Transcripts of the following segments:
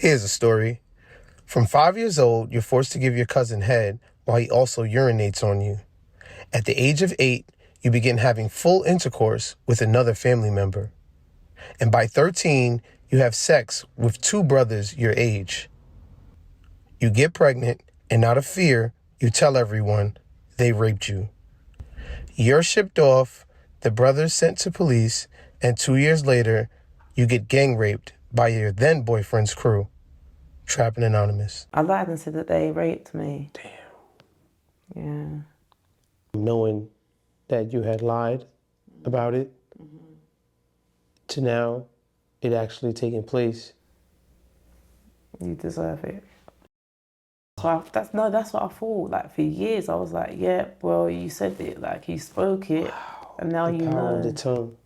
Here's a story. From 5 years old, you're forced to give your cousin head while he also urinates on you. At the age of 8, you begin having full intercourse with another family member. And by 13, you have sex with 2 brothers your age. You get pregnant, and out of fear, you tell everyone they raped you. You're shipped off, the brothers sent to police, and 2 years later, you get gang raped by your then boyfriend's crew. Trappin Anonymous. I lied and said that they raped me. Damn. Yeah. Knowing that you had lied about it, to now it actually taking place. You deserve it. So that's what I thought. Like for years, I was like, yeah, well, you said it, like you spoke it, Wow. and now The you power know. of the tongue.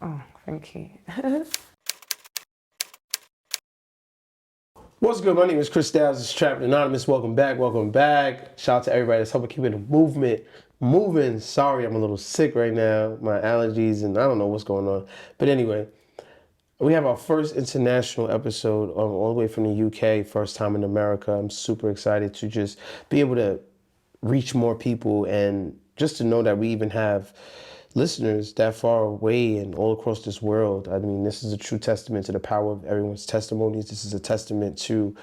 Oh, thank you. What's good? My name is Chris Styles. It's Trappin Anonymous. Welcome back. Welcome back. Shout out to everybody that's helping keeping the movement moving. Sorry, I'm a little sick right now. My allergies and I don't know what's going on. But anyway, we have our first international episode all the way from the UK. First time in America. I'm super excited to just be able to reach more people and just to know that we even have listeners that far away and all across this world. I mean, this is a true testament to the power of everyone's testimonies. This is a testament to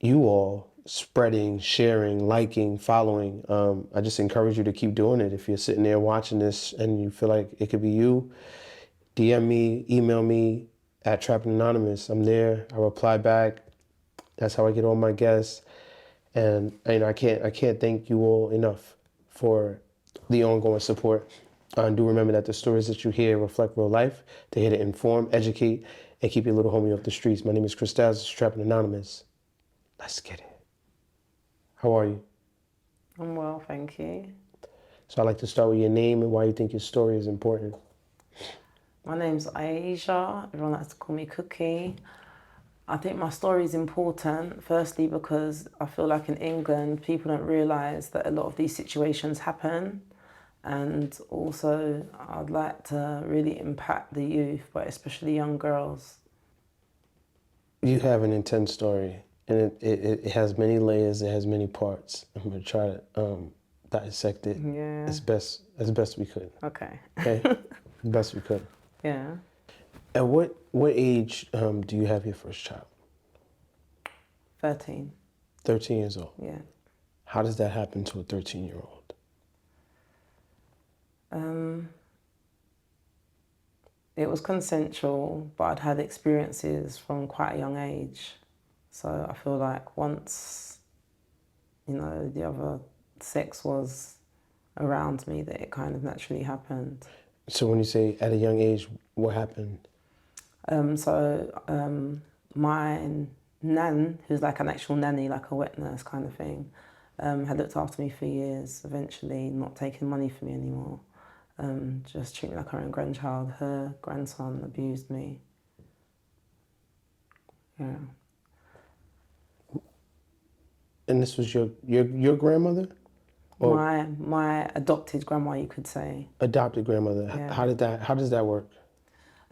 you all spreading, sharing, liking, following. I just encourage you to keep doing it. If you're sitting there watching this and you feel like it could be you, DM me, email me at Trappin Anonymous. I'm there. I reply back. That's how I get all my guests. And I can't thank you all enough for the ongoing support. Do remember that the stories that you hear reflect real life. They're here to inform, educate, and keep your little homie off the streets. My name is Chris Styles. It's Trappin Anonymous. Let's get it. How are you? I'm well, thank you. So I'd like to start with your name and why you think your story is important. My name's Leyeasha. Everyone likes to call me Cookie. I think my story is important, firstly, because I feel like in England, people don't realise that a lot of these situations happen. And also, I'd like to really impact the youth, but especially young girls. You have an intense story, and it has many layers, it has many parts. I'm going to try to dissect it as best we could. Okay. Okay? As best we could. Yeah. At what age do you have your first child? 13. 13 years old. Yeah. How does that happen to a 13-year-old? It was consensual, but I'd had experiences from quite a young age. So I feel like once, the other sex was around me, that it kind of naturally happened. So when you say at a young age, what happened? My nan, who's like an actual nanny, like a wet nurse kind of thing, had looked after me for years, eventually not taking money from me anymore. Just treating me like her own grandchild. Her grandson abused me. Yeah. And this was your grandmother? Or my adopted grandma, you could say. Adopted grandmother. Yeah. How does that work?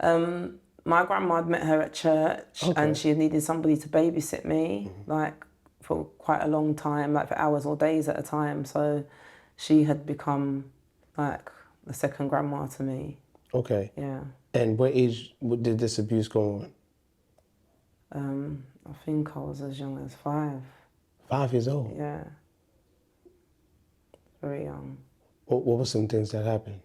My grandma had met her at church, and she needed somebody to babysit me, like for quite a long time, like for hours or days at a time. So she had become like the second grandma to me. Okay. Yeah. And what age did this abuse go on? I think I was as young as 5. 5 years old? Yeah. Very young. What were some things that happened?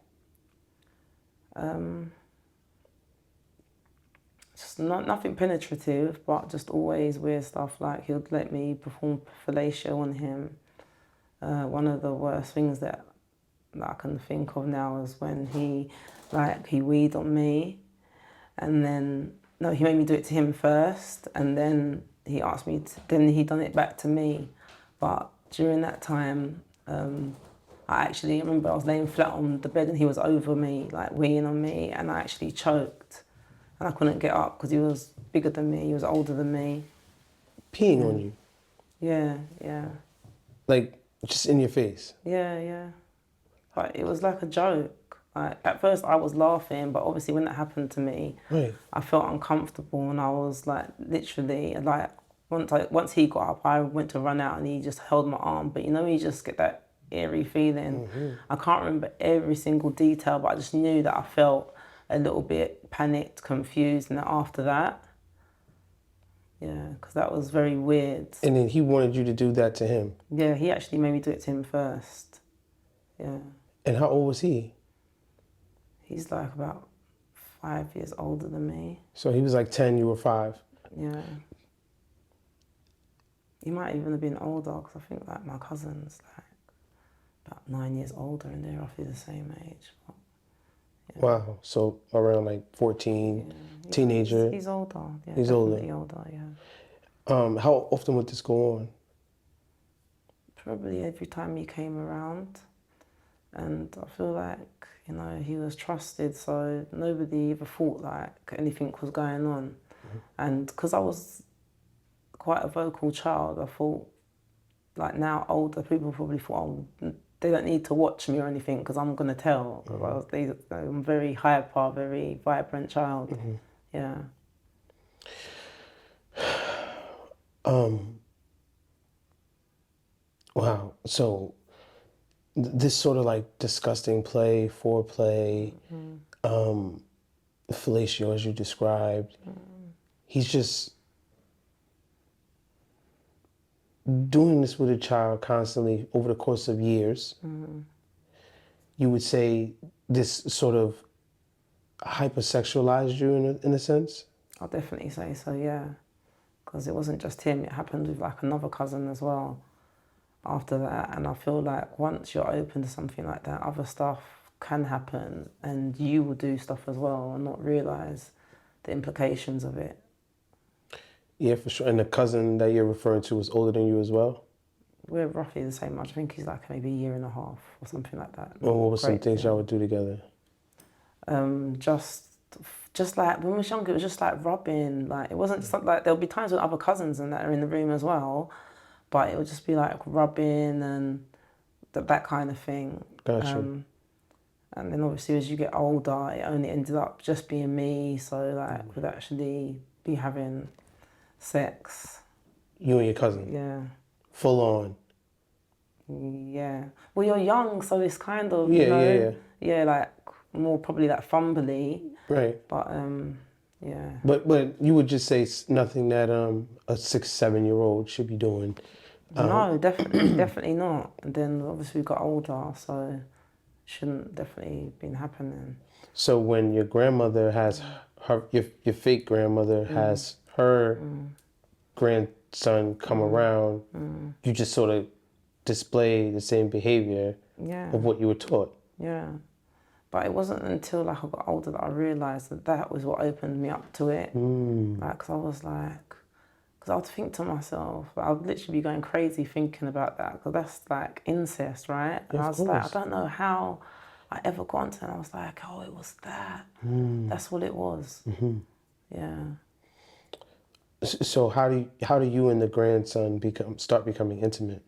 Just nothing penetrative, but just always weird stuff. Like he would let me perform fellatio on him. One of the worst things that I can think of now is when he weed on me, and then he made me do it to him first, and then he asked me then he done it back to me. But during that time, I remember I was laying flat on the bed and he was over me, like weeing on me, and I actually choked. And I couldn't get up because he was bigger than me, he was older than me. Peeing on you? Yeah, yeah. Like, just in your face? Yeah, yeah. But it was like a joke. Like, at first I was laughing, but obviously when that happened to me, Right. I felt uncomfortable, and I was like, literally, like, once he got up, I went to run out, and he just held my arm. But you know, you just get that eerie feeling. I can't remember every single detail, but I just knew that I felt a little bit panicked, confused, and after that, yeah, because that was very weird. And then he wanted you to do that to him. Yeah, he actually made me do it to him first. Yeah. And how old was he? He's like about 5 years older than me. So he was like 10, you were 5. Yeah. He might even have been older, because I think like my cousin's like about 9 years older, and they're roughly the same age. But, yeah. Wow. So around like 14, Yeah. teenager. He's older. Yeah, He's definitely older, yeah. How often would this go on? Probably every time he came around. And I feel like, you know, he was trusted, so nobody ever thought like anything was going on. And because I was quite a vocal child, I thought, like, now older people probably thought, oh, they don't need to watch me or anything because I'm going to tell. Because I'm a very hyper, very vibrant child. Yeah. Wow. So this sort of like disgusting play, foreplay, fellatio as you described, he's just doing this with a child constantly over the course of years. You would say this sort of hypersexualized you in a sense? I'll definitely say so, yeah. Because it wasn't just him, it happened with like another cousin as well after that. And I feel like once you're open to something like that, other stuff can happen, and you will do stuff as well and not realise the implications of it. Yeah, for sure. And the cousin that you're referring to was older than you as well? We're roughly the same age. I think he's like maybe a year and a half or something like that. Well, what were some things y'all would do together? Just like when we was younger, it was just like rubbing. Like, it wasn't just like, there'll be times when other cousins and that are in the room as well, but it would just be like rubbing and that kind of thing. Gotcha. And then obviously as you get older, it only ended up just being me. So like we'd actually be having sex. You and your cousin? Yeah. Full on? Yeah. Well, you're young, so it's kind of, Yeah, you know, yeah. like more probably like fumbly. Right. But yeah. But you would just say it's nothing that a 6, 7-year-old should be doing. No, definitely not. And then obviously we got older, so shouldn't definitely been happening. So when your grandmother has your fake grandmother has her grandson come around, you just sort of display the same behavior of what you were taught. Yeah. But it wasn't until like I got older that I realised that that was what opened me up to it. Like, because I was like, because I would think to myself, I would literally be going crazy thinking about that, because that's like incest, right? And I was like, I don't know how I ever got into it. And I was like, oh, it was that. That's what it was. Yeah. So how do you and the grandson start becoming intimate?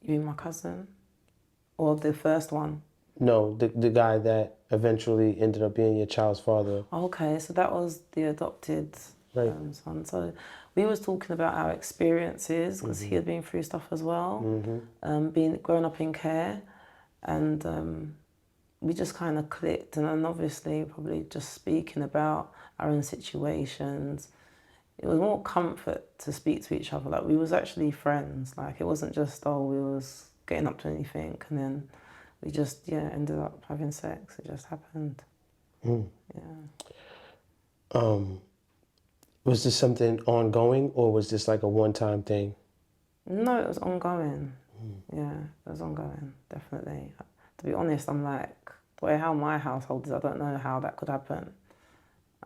You mean my cousin? Or the first one? No, the guy that eventually ended up being your child's father. Okay, so that was the adopted son. So we was talking about our experiences, because he had been through stuff as well, growing up in care, and we just kind of clicked. And then obviously probably just speaking about our own situations, it was more comfort to speak to each other. Like, we was actually friends. Like, it wasn't just, oh, we was getting up to anything, and then we just, ended up having sex. It just happened. Yeah. Was this something ongoing, or was this like a one-time thing? No, it was ongoing. Yeah, it was ongoing, definitely. To be honest, I'm like, the way how my household is, I don't know how that could happen.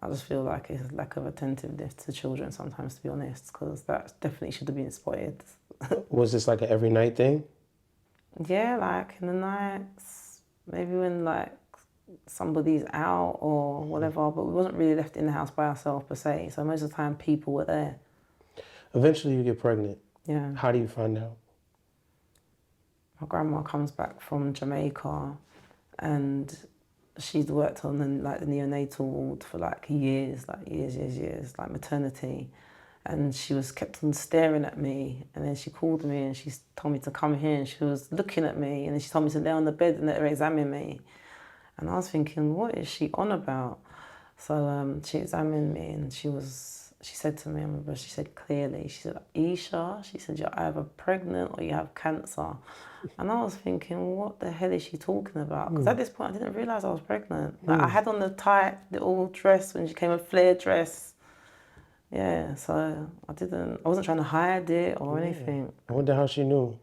I just feel like it's a lack of attentiveness to children sometimes, to be honest, because that definitely should have been spotted. Was this like an every night thing? Yeah, like in the nights, maybe when like somebody's out or whatever, but we wasn't really left in the house by ourselves per se, so most of the time people were there. Eventually you get pregnant. Yeah. How do you find out? my grandma comes back from Jamaica, and she's worked on the neonatal ward for like years, like maternity. And she was kept on staring at me, and then she called me and she told me to come here, and she was looking at me, and then she told me to lay on the bed and let her examine me. And I was thinking, what is she on about? So she examined me, and she said to me, I remember she said clearly, she said, Leyeasha, she said, you're either pregnant or you have cancer. And I was thinking, what the hell is she talking about? Because at this point, I didn't realise I was pregnant. Like, I had on the tight little dress when she came, a flare dress. Yeah, so I wasn't trying to hide it or anything. I wonder how she knew.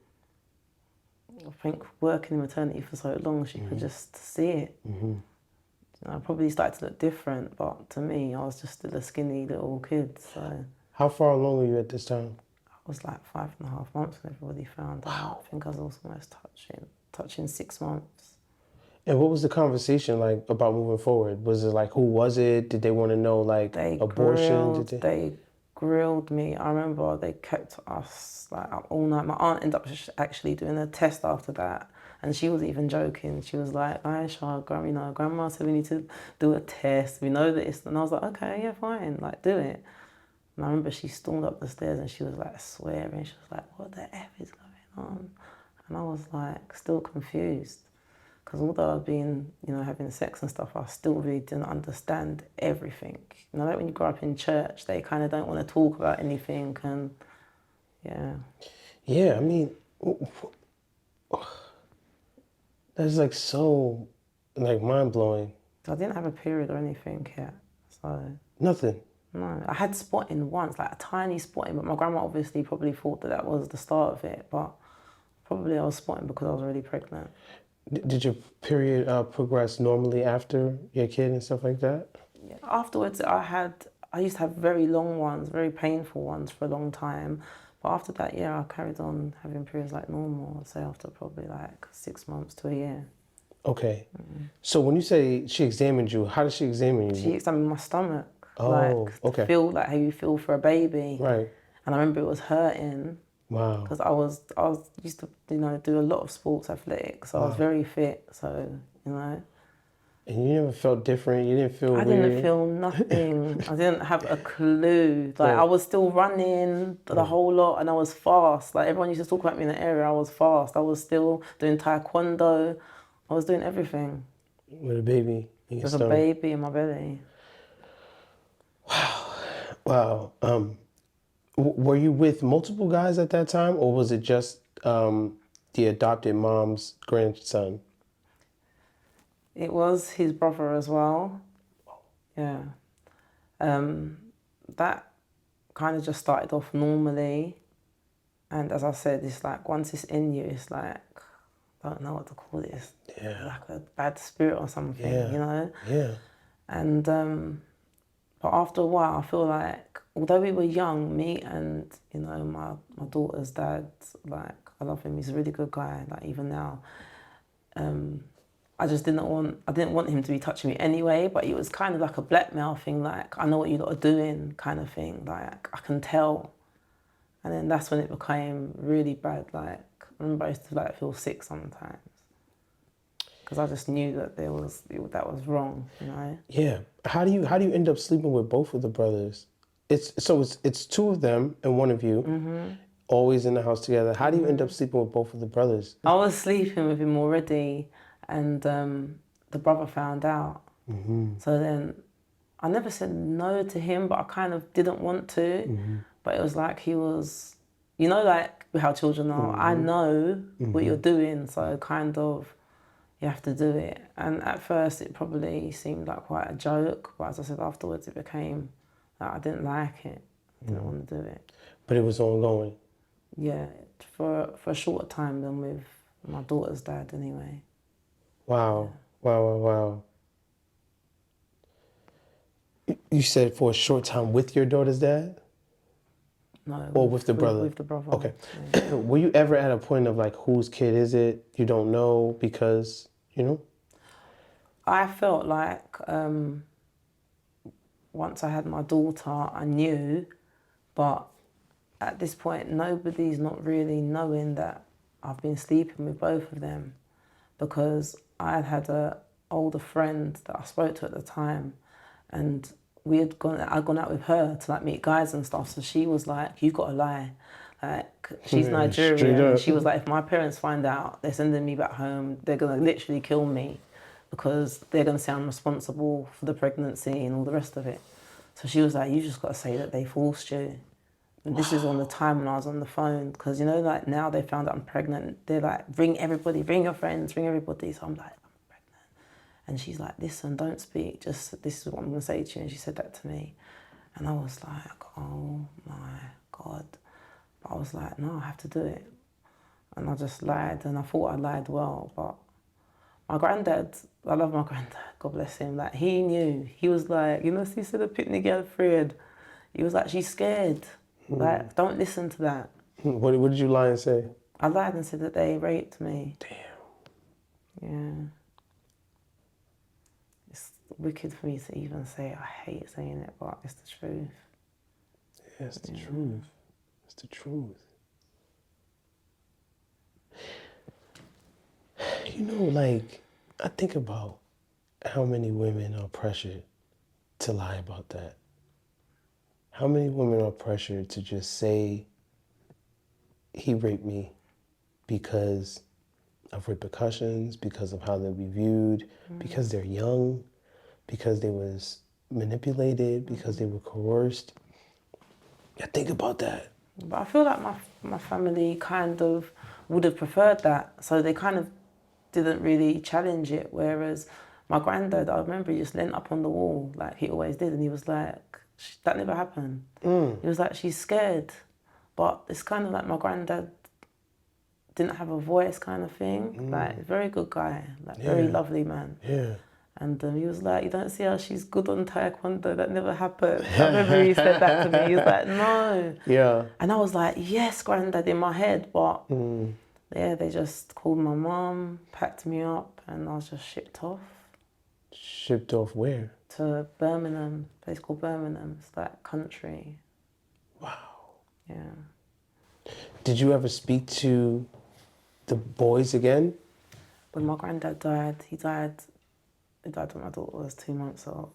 I think working in maternity for so long, she could just see it. I probably started to look different, but to me, I was just still a skinny little kid. So How far along were you at this time? I was like 5.5 months when everybody found out. I think I was almost touching 6 months. And what was the conversation like about moving forward? Was it like, who was it? Did they want to know like abortion? They grilled me. I remember they kept us like up all night. My aunt ended up actually doing a test after that, and she was even joking. She was like, Leyeasha, Grandma said we need to do a test. We know this, and I was like, okay, yeah, fine, like do it. And I remember she stormed up the stairs and she was like swearing. She was like, what the F is going on? And I was like still confused. Because although I've been, having sex and stuff, I still really didn't understand everything. Like when you grow up in church, they kind of don't want to talk about anything, and yeah. Yeah, I mean, that's like so, like mind-blowing. I didn't have a period or anything yet, so. Nothing. No, I had spotting once, like a tiny spotting, but my grandma obviously probably thought that was the start of it, but probably I was spotting because I was already pregnant. Did your period progress normally after your kid and stuff like that? Yeah. Afterwards, I used to have very long ones, very painful ones for a long time. But after that, yeah, I carried on having periods like normal, I'd say after probably like 6 months to a year. Okay. So when you say she examined you, how did she examine you? She examined my stomach. Oh, okay. Feel like how you feel for a baby. Right. And I remember it was hurting. Wow. Because I was used to, do a lot of sports athletics. So I was very fit, so, And you never felt different? You didn't feel weird? I didn't feel nothing. I didn't have a clue. Like, I was still running the whole lot, and I was fast. Like, everyone used to talk about me in the area. I was fast. I was still doing taekwondo. I was doing everything. With a baby in your stomach? With a baby in my belly. Wow. Were you with multiple guys at that time, or was it just the adopted mom's grandson? It was his brother as well. Yeah. That kind of just started off normally. And as I said, it's like once it's in you, it's like, I don't know what to call it. It's like a bad spirit or something, Yeah. And, but after a while, I feel like, although we were young, me and, my daughter's dad, like, I love him, he's a really good guy, like, even now. I didn't want him to be touching me anyway, but it was kind of like a blackmail thing, like, I know what you lot are doing kind of thing, like, I can tell. And then that's when it became really bad, like, I remember I used to, like, feel sick sometimes. Because I just knew that that was wrong, Yeah. How do you end up sleeping with both of the brothers? It's two of them and one of you, always in the house together. How do you end up sleeping with both of the brothers? I was sleeping with him already, and the brother found out. So then I never said no to him, but I kind of didn't want to. But it was like he was, like how children are. I know what you're doing, so kind of you have to do it. And at first it probably seemed like quite a joke, but as I said, afterwards it became like I didn't like it. I didn't want to do it. But it was ongoing. Yeah, for a shorter time than with my daughter's dad anyway. Wow. Yeah. Wow. You said for a short time with your daughter's dad? No. Or with the brother? With the brother. Okay. Yeah. Were you ever at a point of like, whose kid is it? You don't know because, I felt like once I had my daughter, I knew, but at this point, nobody's not really knowing that I've been sleeping with both of them because I had a older friend that I spoke to at the time, and I'd gone out with her to like meet guys and stuff. So she was like, "You've got to lie." Like, she's Yeah, straight Nigerian. up. She was like, if my parents find out, they're sending me back home. They're gonna literally kill me because they're gonna say I'm responsible for the pregnancy and all the rest of it. So she was like, you just got to say that they forced you. And this is on the time when I was on the phone, because you know, like now they found out I'm pregnant. They're like, bring everybody, bring your friends, bring everybody. So I'm like, I'm pregnant. And she's like, listen, don't speak. Just, this is what I'm going to say to you. And she said that to me. And I was like, oh my God. But I was like, no, I have to do it. And I just lied. And I thought I lied well. But my granddad, I love my granddad, God bless him. Like, he knew. He was like, you know, she said a picnic girl afraid. He was like, she's scared. Like, don't listen to that. What did you lie and say? I lied and said that they raped me. Damn. Yeah. It's wicked for me to even say it. I hate saying it, but it's the truth. Yeah, it's the truth. It's the truth. You know, like, I think about how many women are pressured to lie about that. How many women are pressured to just say, he raped me because of repercussions, because of how they'll be viewed, because they're young, because they was manipulated, because they were coerced. I think about that. But I feel like my family kind of would have preferred that. So they kind of didn't really challenge it. Whereas my granddad, I remember he just leant up on the wall like he always did. And he was like, that never happened. He was like, she's scared. But it's kind of like my granddad didn't have a voice kind of thing. Like, very good guy, like very lovely man. Yeah. And he was like, you don't see how she's good on taekwondo, that never happened. I remember he said that to me. He was like, no. Yeah. And I was like, yes, granddad, in my head. But yeah, they just called my mum, packed me up, and I was just shipped off. Shipped off where? To Birmingham, a place called Birmingham. It's like country. Wow. Yeah. Did you ever speak to the boys again? When my granddad died, he died when my daughter was 2 months old.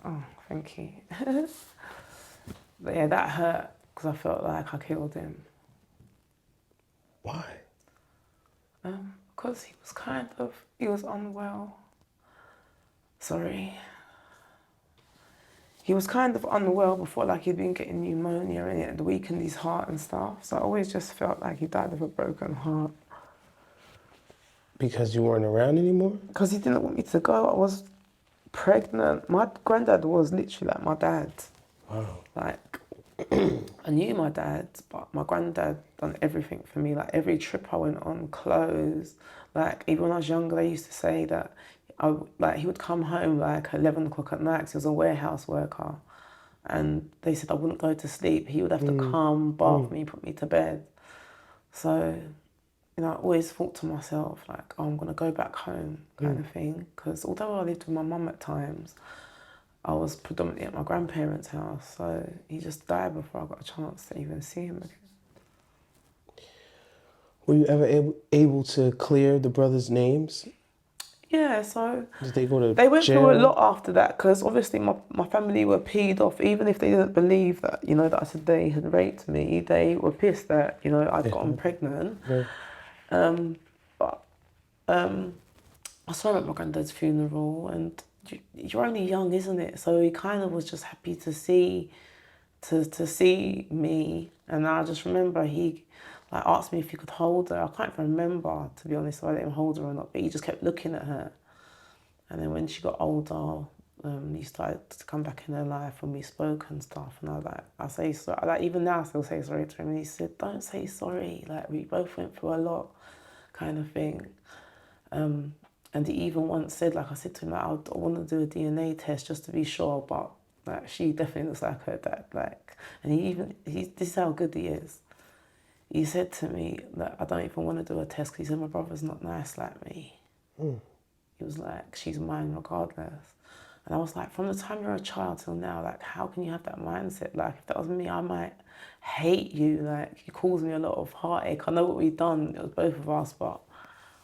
Oh, thank you. But yeah, that hurt because I felt like I killed him. Why? Because he was unwell. Sorry. He was kind of unwell before, like he'd been getting pneumonia and it had weakened his heart and stuff. So I always just felt like he died of a broken heart. Because you weren't around anymore? Because he didn't want me to go. I was pregnant. My granddad was literally like my dad. Wow. Like, I knew my dad, but my granddad done everything for me. Like, every trip I went on, clothes. Like, even when I was younger, they used to say that he would come home like 11 o'clock at night 'cause he was a warehouse worker. And they said I wouldn't go to sleep. He would have to come, bath me, put me to bed. So, you know, I always thought to myself, like, oh, I'm going to go back home kind of thing. Because although I lived with my mum at times, I was predominantly at my grandparents' house. So he just died before I got a chance to even see him again. Were you ever able to clear the brothers' names? Yeah, so Did they go to they went jail? through a lot after that because obviously my family were peed off. Even if they didn't believe that, you know, that I said they had raped me, they were pissed that, you know, I'd gotten pregnant. Yeah. But I saw him at my granddad's funeral, and you're only young, isn't it? So he kind of was just happy to see me, and I just remember he like asked me if he could hold her. I can't even remember, to be honest, if I let him hold her or not, but he just kept looking at her. And then when she got older, he started to come back in her life and we spoke and stuff. And I say sorry. Like, even now I still say sorry to him. And he said, don't say sorry. Like, we both went through a lot, kind of thing. And he even once said, like, I said to him, like, I want to do a DNA test just to be sure, but like, she definitely looks like her dad. Like, and this is how good he is. He said to me that I don't even want to do a test because he said my brother's not nice like me. he was like, she's mine regardless. And I was like, from the time you're a child till now, like, how can you have that mindset? Like, if that was me, I might hate you. Like, he caused me a lot of heartache. I know what we've done, it was both of us, but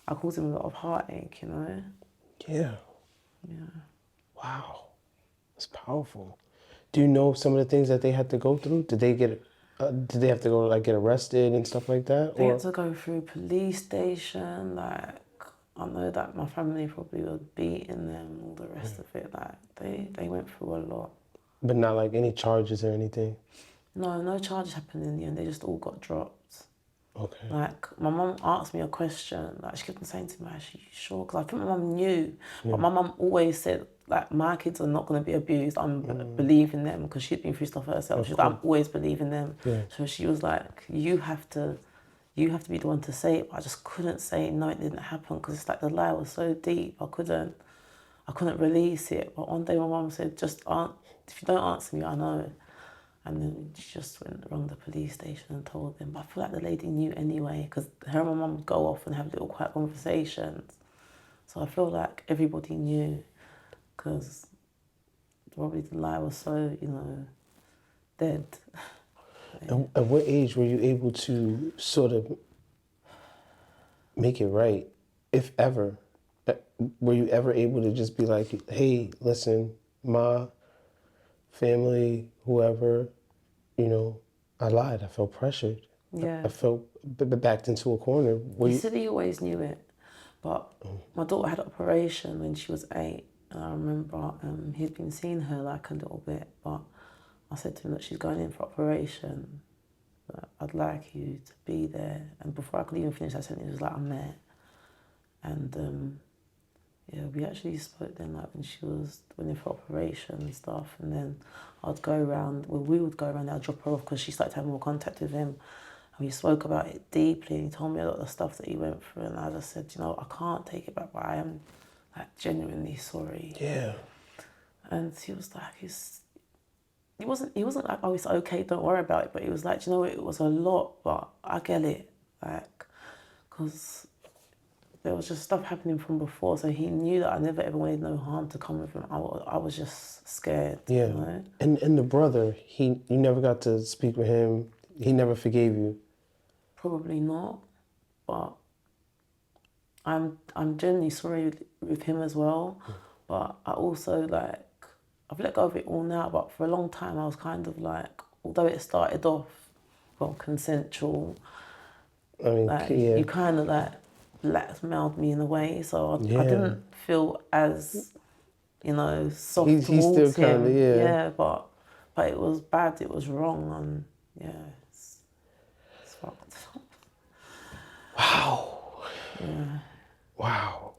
I caused him a lot of heartache, you know? Yeah. Yeah. Wow. That's powerful. Do you know some of the things that they had to go through? Did they have to go like get arrested and stuff like that? They Or had to go through police station, like, I know that my family probably were beating them, all the rest of it. Like, they went through a lot. but not like any charges or anything? No, no charges happened in the end. They just all got dropped. Okay. Like, my mum asked me a question. Like, she kept on saying to me, "Are you sure?" Because I think my mum knew. But my mum always said, like, my kids are not going to be abused. I'm believing them because she'd been through stuff herself. She's like, I'm always believing them. Yeah. So she was like, you have to be the one to say it. But I just couldn't say no, it didn't happen because it's like the lie was so deep. I couldn't release it. But one day my mum said, if you don't answer me, I know. And then she just went around the police station and told them. But I feel like the lady knew anyway, because her and my mum would go off and have little quiet conversations. So I feel like everybody knew, because probably the lie was so, dead. And at what age were you able to sort of make it right, if ever? Were you ever able to just be like, hey, listen, ma, family, whoever, I lied. I felt pressured. Yeah. I felt backed into a corner. He said he always knew it, but my daughter had an operation when she was 8, and I remember he'd been seeing her like a little bit, but I said to him that she's going in for operation, but I'd like you to be there. And before I could even finish that sentence, he was like, I'm there. And yeah, we actually spoke then, like when she was going in for operation and stuff, and then I'd go around, we would go around, I'd drop her off because she started having more contact with him. And we spoke about it deeply, and he told me a lot of the stuff that he went through, and I just said, I can't take it back, but I am like genuinely sorry. Yeah. And he was like, he wasn't like, oh, it's okay, don't worry about it, but he was like, it was a lot, but I get it, like, because there was just stuff happening from before, so he knew that I never ever wanted no harm to come with him. I was just scared. Yeah. And the brother, you never got to speak with him. He never forgave you. Probably not, but I'm genuinely sorry with him as well. But I also I've let go of it all now. But for a long time, I was kind of like, although it started off consensual, I mean, yeah. you kind of blackmailed me in a way, so I didn't feel as soft He's towards still him. kind of, Yeah, but it was bad. It was wrong, and yeah, it's fucked. Wow. Yeah. Wow.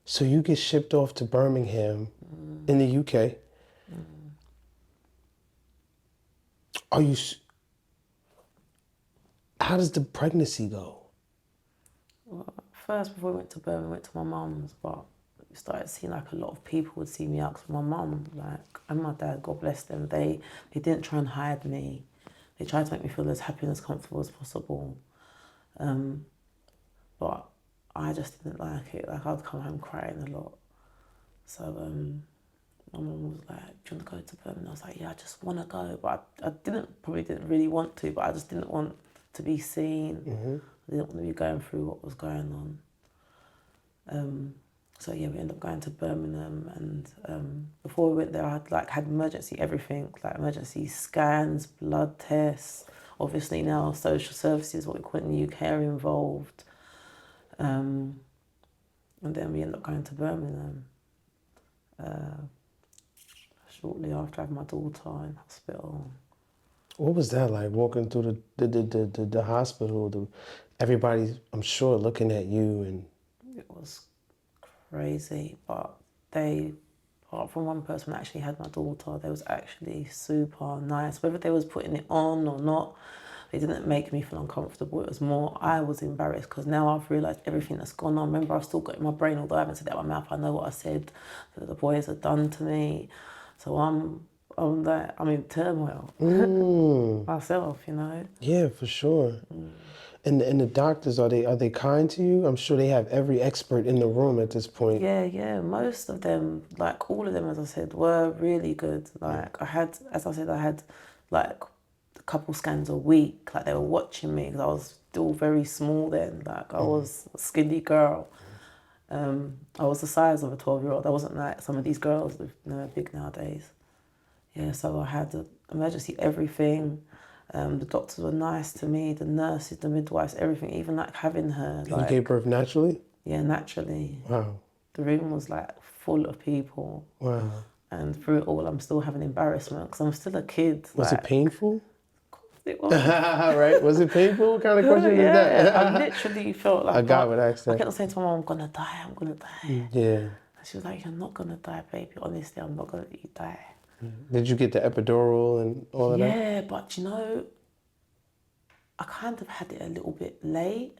So you get shipped off to Birmingham in the UK. How does the pregnancy go? Well, first, before we went to Birmingham, we went to my mum's, but we started seeing a lot of people would see me out, because my mum, and my dad, God bless them, they didn't try and hide me. They tried to make me feel as happy and as comfortable as possible. But I just didn't like it. I'd come home crying a lot. So my mum was like, do you want to go to Birmingham? I was like, yeah, I just want to go. But I probably didn't really want to, but I just didn't want to be seen. I didn't want to be going through what was going on. So yeah, we ended up going to Birmingham, and before we went there, I had emergency everything, emergency scans, blood tests. Obviously now social services, what we call it in the UK, are involved. And then we ended up going to Birmingham. Shortly after I had my daughter in hospital. What was that like, walking through the hospital? Everybody's, I'm sure, looking at you, and it was crazy. But they, apart from one person that actually had my daughter, they was actually super nice. Whether they was putting it on or not, they didn't make me feel uncomfortable. It was more, I was embarrassed, because now I've realised everything that's gone on. Remember, I've still got it in my brain, although I haven't said that out my mouth. I know what I said, that the boys had done to me. So I'm in turmoil myself, Yeah, for sure. And the doctors, are they kind to you? I'm sure they have every expert in the room at this point. Yeah. Most of them, like all of them, as I said, were really good. Like I had, as I said, I had like a couple scans a week. Like they were watching me because I was still very small then. Like I was a skinny girl. I was the size of a 12-year-old. I wasn't like some of these girls that are big nowadays. Yeah, so I had emergency everything. The doctors were nice to me, the nurses, the midwives, everything. Even like having her, You like, gave birth naturally? yeah, naturally. Wow. The room was like full of people, Wow. and through it all, I'm still having embarrassment because I'm still a kid. Was it Like, painful? it was. Right? Was it painful? What kind of question is Yeah, that? I literally felt like A guy would ask I that. kept on saying to my mom, I'm gonna die, I'm gonna die. Yeah. And she was like, you're not gonna die, baby. Honestly, I'm not gonna let you die. Did you get the epidural and all of that? Yeah, but you know, I kind of had it a little bit late.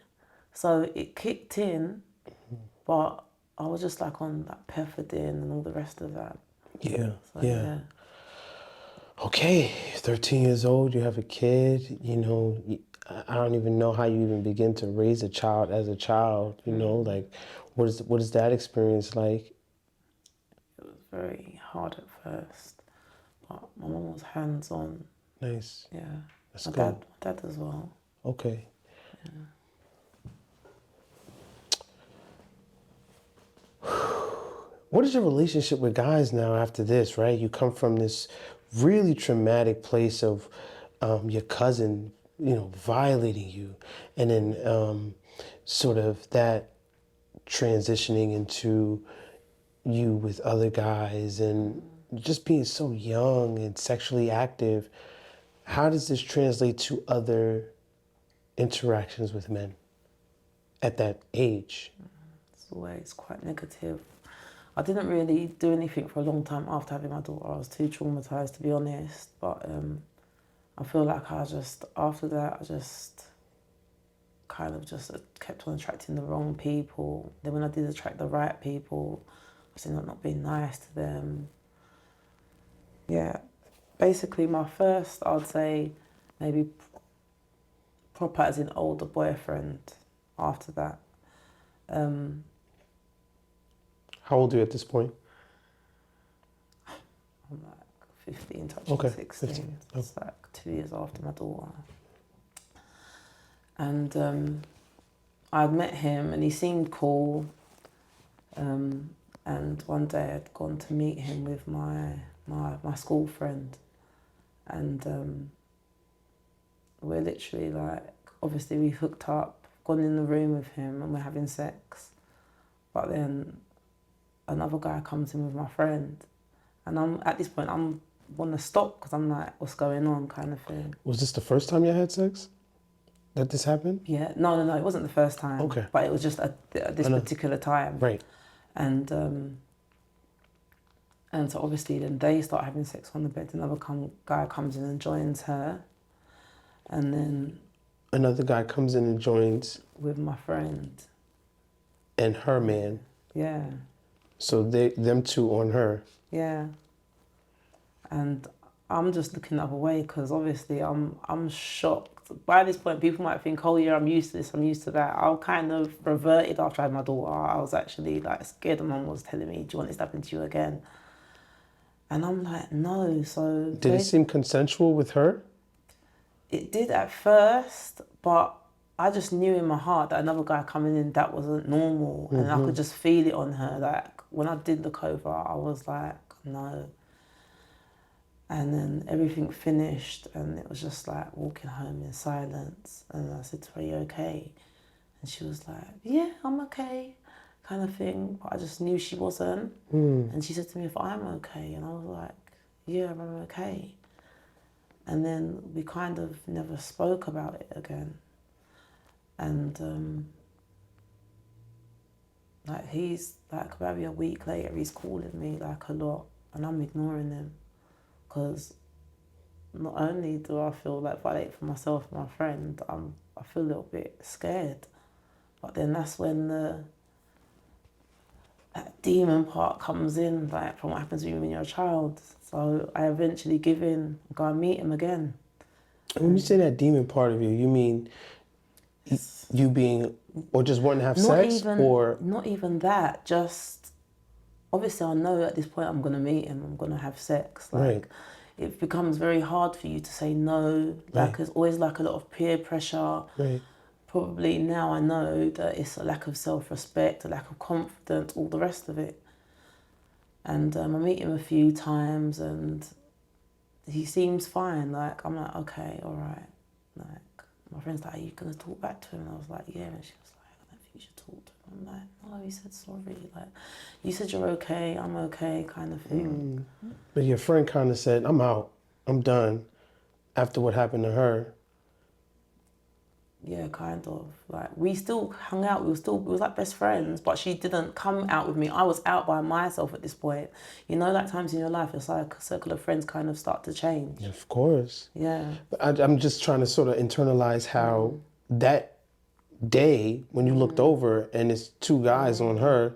So it kicked in, but I was just like on like pethidine and all the rest of that. Yeah. So, Yeah. Okay, 13 years old, you have a kid, I don't even know how you even begin to raise a child as a child, like what is that experience like? It was very hard at first, but my mum was hands on. Nice. Yeah. That's My good. dad as well. Okay. What is your relationship with guys now after this, right? You come from this really traumatic place of your cousin, violating you, and then sort of that transitioning into you with other guys and just being so young and sexually active. How does this translate to other interactions with men at that age? It's always quite negative. I didn't really do anything for a long time after having my daughter. I was too traumatized to be honest. But I feel like after that, I just kind of just kept on attracting the wrong people. Then when I did attract the right people, I ended up not being nice to them. Yeah, basically my first, I'd say, maybe proper as an older boyfriend after that. How old are you at this point? I'm like 15, touching Okay, 16. 15. It's like 2 years after my daughter. And I'd met him and he seemed cool. And one day I'd gone to meet him with my school friend. And we're literally like, obviously we hooked up, gone in the room with him and we're having sex. But then another guy comes in with my friend. And at this point, I'm want to stop because I'm like, what's going on kind of thing. Was this the first time you had sex? That this happened? Yeah, no, it wasn't the first time. Okay. But it was just at this particular time. Right. And so obviously then they start having sex on the bed. Another guy comes in and joins her. And then... Another guy comes in and joins... With my friend. And her man. Yeah. So them two on her. Yeah. And I'm just looking the other way because obviously I'm shocked. By this point, people might think, oh yeah, I'm used to this, I'm used to that. I kind of reverted after I had my daughter. I was actually like scared. And mum was telling me, do you want this to happen to you again? And I'm like, no. So did it seem consensual with her? It did at first, but I just knew in my heart that another guy coming in, that wasn't normal. And I could just feel it on her. Like when I did look over, I was like, no. And then everything finished and it was just like walking home in silence. And I said to her, are you okay? And she was like, yeah, I'm okay, kind of thing. But I just knew she wasn't. And she said to me if I'm okay. And I was like, yeah, I'm okay. And then we kind of never spoke about it again. And like he's like maybe a week later, he's calling me like a lot and I'm ignoring him. Because not only do I feel like violated for myself and my friend, I feel a little bit scared. But then that's when that demon part comes in, like from what happens to you when you're a child. So I eventually give in, go and meet him again. When you say that demon part of you mean you being, or just wanting to have Not sex, even, or not even that. Just obviously, I know at this point I'm gonna meet him. I'm gonna have sex. Like, right, it becomes very hard for you to say no. Like, right, there's always like a lot of peer pressure. right, Probably now I know that it's a lack of self-respect, a lack of confidence, all the rest of it. And I meet him a few times, and he seems fine. Like, I'm like, okay, all right. Like, my friend's like, are you gonna talk back to him? And I was like, yeah. And she was like, I don't think you should talk to him. I'm like, no, he said sorry. Like, you said you're okay, I'm okay, kind of thing. but your friend kind of said, I'm out, I'm done, after what happened to her. Yeah, kind of. Like, we still hung out. We was like best friends, but she didn't come out with me. I was out by myself at this point. You know, like times in your life, it's like a circle of friends kind of start to change. Of course. Yeah. But I'm just trying to sort of internalize how that day when you looked over and it's two guys on her,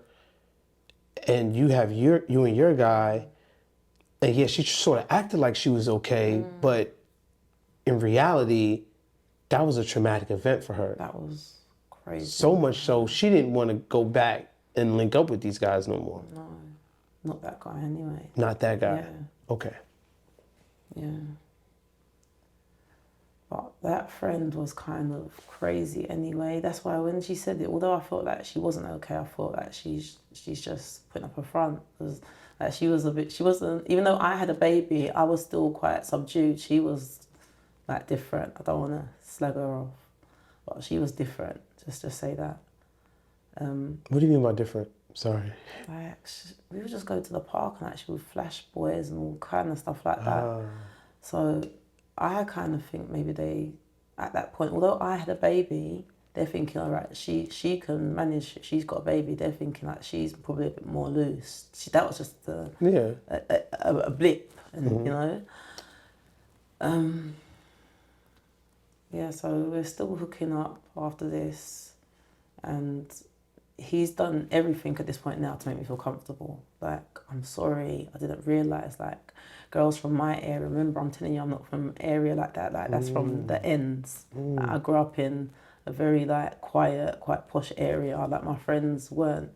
and you have you and your guy, and yeah, she sort of acted like she was okay, but in reality, that was a traumatic event for her. That was crazy. So much so, she didn't want to go back and link up with these guys no more. No, not that guy anyway. Not that guy. Yeah. Okay. Yeah. But that friend was kind of crazy anyway. That's why when she said it, although I felt like she wasn't okay, I thought that she's just putting up a front. Because like she wasn't, even though I had a baby, I was still quite subdued. She was like different. I don't want to slag her off, but she was different. Just say that. What do you mean by different? Sorry. Like, we would just go to the park and actually with flash boys and all kind of stuff like that. So I kind of think maybe they, at that point, although I had a baby, they're thinking, all right, she can manage, she's got a baby. They're thinking like she's probably a bit more loose. That was just a blip, and you know. Yeah, so we're still hooking up after this, and he's done everything at this point now to make me feel comfortable. Like, I'm sorry, I didn't realise, like, girls from my area, remember I'm telling you I'm not from an area like that, like that's from the ends. Like, I grew up in a very like quiet, quite posh area, like my friends weren't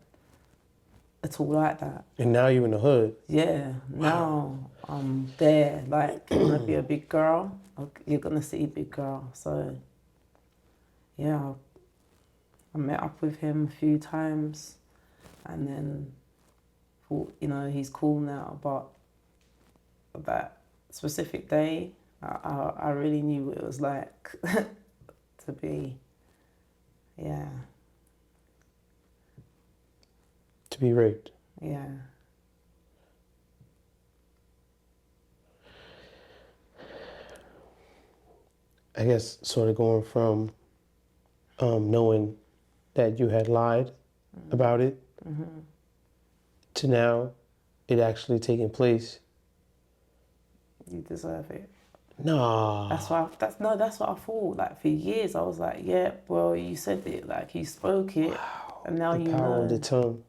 at all like that. And now you're in the hood. Yeah, now I'm there, like, you want to be a big girl, you're going to see a big girl. So, yeah, I met up with him a few times and then thought, you know, he's cool now. But that specific day, I really knew what it was like to be, yeah. To be raped. Yeah. I guess sort of going from knowing that you had lied about it to now it actually taking place. You deserve it. No. That's what I thought. Like, for years I was like, yeah, well, you said it, like you spoke it, and now you The power know. of the tongue.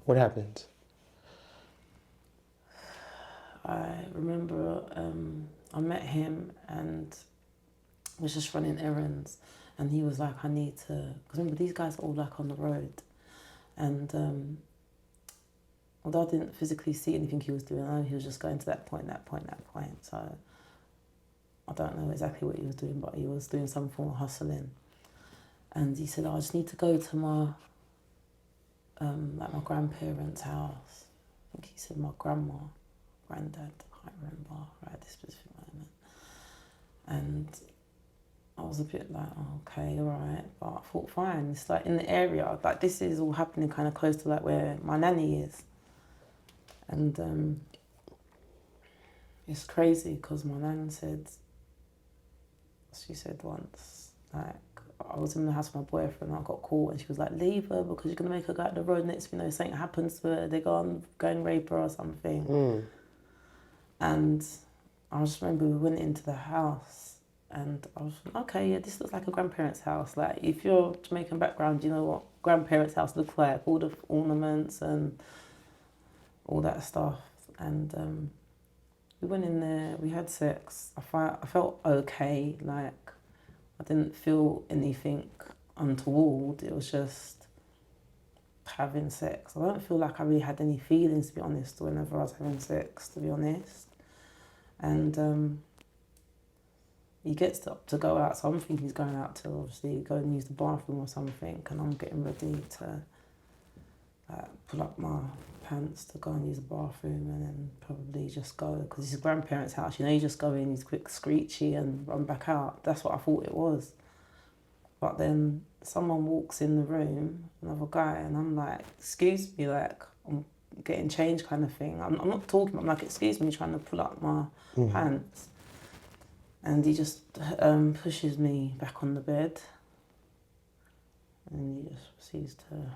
What happened? I remember I met him and was just running errands, and he was like, I need to, because remember these guys are all like on the road, and although I didn't physically see anything he was doing, I know he was just going to that point. So I don't know exactly what he was doing, but he was doing some form of hustling. And he said, I just need to go to my like my grandparents' house. I think he said my grandma, granddad, I can't remember right at this specific moment. And I was a bit like, oh, okay, all right. But I thought, fine, it's like in the area, like this is all happening kind of close to like where my nanny is. And it's crazy because my nan said, she said once, like, I was in the house with my boyfriend and I got caught, and she was like, leave her because you're going to make her go out the road next, you know, something happens to her, they go and rape her or something. And I just remember we went into the house and I was like, okay, yeah, this looks like a grandparent's house. Like, if you're Jamaican background, you know what grandparents' house looks like, all the ornaments and all that stuff. And we went in there, we had sex. I felt okay, like, I didn't feel anything untoward. It was just having sex. I don't feel like I really had any feelings, to be honest, whenever I was having sex, to be honest. And he gets up to go out, so I'm thinking he's going out to obviously go and use the bathroom or something, and I'm getting ready to pull up my pants to go and use the bathroom and then probably just go, because it's his grandparents' house, you know, you just go in, he's quick screechy and run back out. That's what I thought it was. But then someone walks in the room, another guy, and I'm like, excuse me, like, I'm getting changed kind of thing. I'm not talking, I'm like, excuse me, trying to pull up my pants. And he just pushes me back on the bed, and he just proceeds to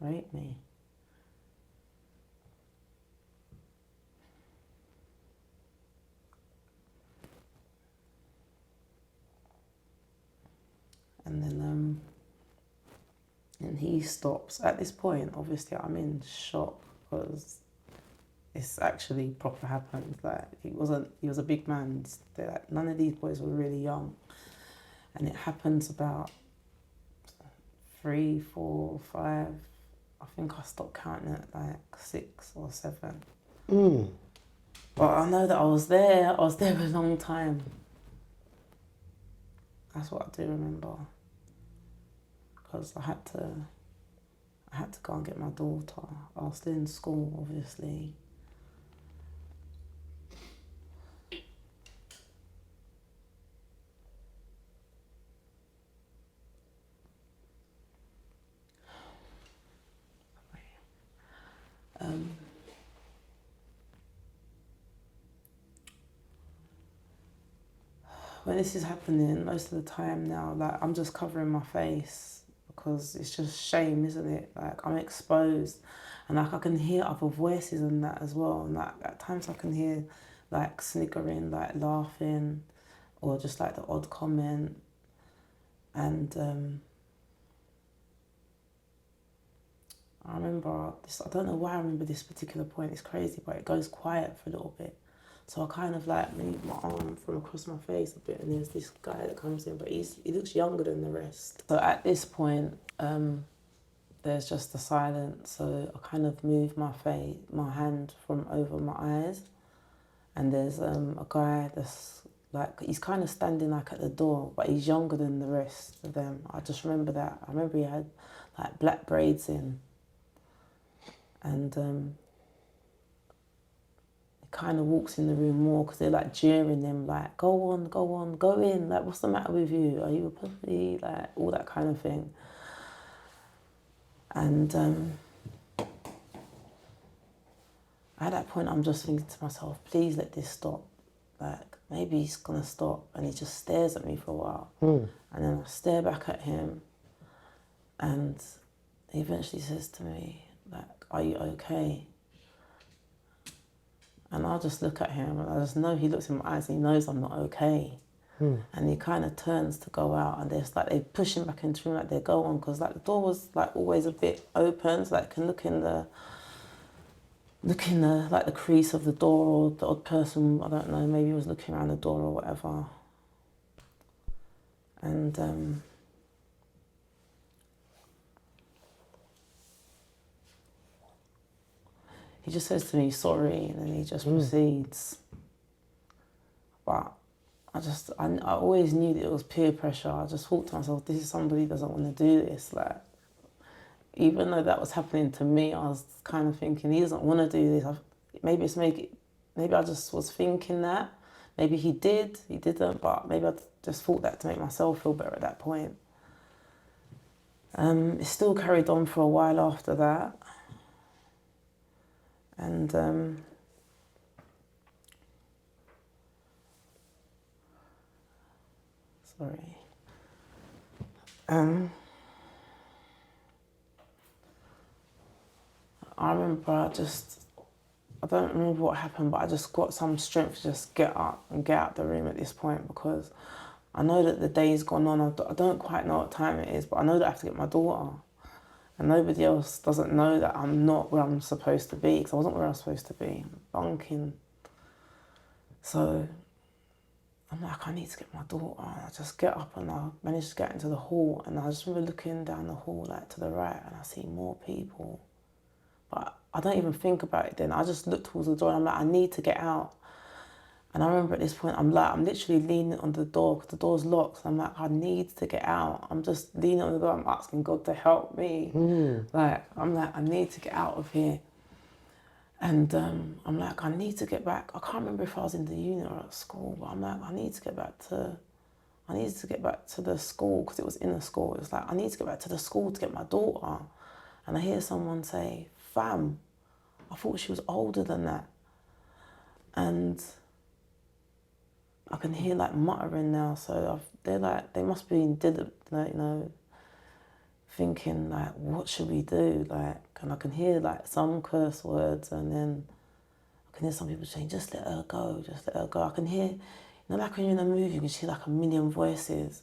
rape me. And then and he stops. At this point, obviously, I'm in shock because it's actually proper happened. Like, he was a big man. Like, none of these boys were really young. And it happens about 3, 4, 5. I think I stopped counting at like 6 or 7. But I know that I was there a long time. That's what I do remember. Because I had to go and get my daughter. I was still in school, obviously. When this is happening, most of the time now, like, I'm just covering my face because it's just shame, isn't it? Like, I'm exposed, and like I can hear other voices and that as well. And like at times I can hear like sniggering, like laughing, or just like the odd comment. And I remember this. I don't know why I remember this particular point. It's crazy, but it goes quiet for a little bit. So I kind of like move my arm from across my face a bit, and there's this guy that comes in, but he looks younger than the rest. So at this point, there's just a silence. So I kind of move my hand from over my eyes, and there's a guy that's like, he's kind of standing like at the door, but he's younger than the rest of them. I just remember that. I remember he had like black braids in, and kind of walks in the room more because they're like jeering him, like, go on, go in, like, what's the matter with you, are you a pussy, like all that kind of thing. And at that point I'm just thinking to myself, please let this stop, like maybe he's gonna stop. And he just stares at me for a while, and then I stare back at him, and he eventually says to me, like, are you okay? And I'll just look at him, and I just know he looks in my eyes and he knows I'm not okay. And he kind of turns to go out, and there's like, they push him back into the room, like they go on, because like the door was like always a bit open, so like can look in the like the crease of the door, or the odd person, I don't know, maybe he was looking around the door or whatever. And he just says to me, sorry, and then he just proceeds. But I always knew that it was peer pressure. I just thought to myself, this is somebody who doesn't want to do this. Like, even though that was happening to me, I was kind of thinking, he doesn't want to do this. Maybe I just was thinking that. Maybe he didn't, but maybe I just thought that to make myself feel better at that point. It still carried on for a while after that. And sorry. I remember I don't remember what happened, but I just got some strength to just get up and get out the room at this point, because I know that the day's gone on. I don't quite know what time it is, but I know that I have to get my daughter. And nobody else doesn't know that I'm not where I'm supposed to be, because I wasn't where I was supposed to be. I'm bunking. So I'm like, I need to get my daughter. And I just get up and I managed to get into the hall. And I just remember looking down the hall, like to the right, and I see more people. But I don't even think about it then. I just look towards the door and I'm like, I need to get out. And I remember at this point, I'm literally leaning on the door because the door's locked. I'm like, I need to get out. I'm just leaning on the door. I'm asking God to help me. I'm like, I need to get out of here. And I'm like, I need to get back. I can't remember if I was in the uni or at school, but I'm like, I needed to get back to the school because it was in a school. It was like, I need to get back to the school to get my daughter. And I hear someone say, fam, I thought she was older than that. And I can hear like muttering now. So they must be thinking like, what should we do? Like, and I can hear like some curse words, and then I can hear some people saying, just let her go, just let her go. I can hear, like when you're in a movie, you can see like a million voices.